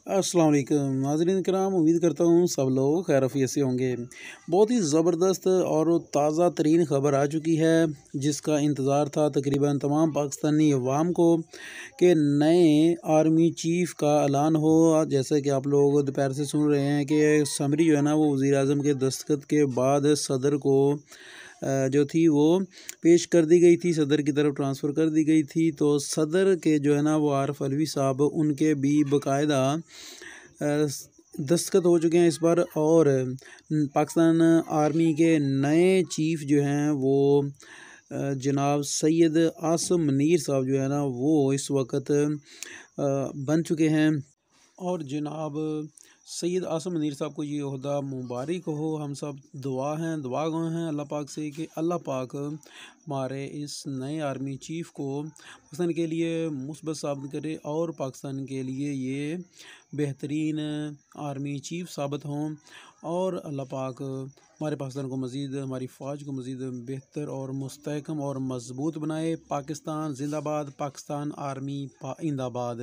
अस्सलाम वालेकुम नाज़रीन किराम, उम्मीद करता हूँ सब लोग खैर से होंगे। बहुत ही ज़बरदस्त और ताज़ा तरीन ख़बर आ चुकी है, जिसका इंतज़ार था तकरीबन तमाम पाकिस्तानी अवाम को, कि नए आर्मी चीफ़ का ऐलान हो। जैसे कि आप लोग दोपहर से सुन रहे हैं कि समरी जो है ना, वो वज़ीर आज़म के दस्तखत के बाद सदर को जो थी वो पेश कर दी गई थी, सदर की तरफ ट्रांसफ़र कर दी गई थी। तो सदर के जो है ना वो आरफ अलवी साहब, उनके भी बाकायदा दस्तखत हो चुके हैं इस पर। और पाकिस्तान आर्मी के नए चीफ़ जो हैं वो जनाब सैयद आसम मुनीर साहब जो है ना वो इस वक्त बन चुके हैं। और जनाब सैयद आसम मुनीर साहब को ये ओहदा मुबारक हो। हम सब दुआ गो हैं अल्लाह पाक से कि अल्लाह पाक हमारे इस नए आर्मी चीफ़ को पाकिस्तान के लिए मुस्बत साबित करे और पाकिस्तान के लिए ये बेहतरीन आर्मी चीफ़ साबित हों। और अल्लाह पाक हमारे पाकिस्तान को मज़ीद, हमारी फ़ौज को मज़ीद बेहतर और मुस्तहकम और मज़बूत बनाए। पाकिस्तान ज़िंदाबाद, पाकिस्तान आर्मी इंदाबाद।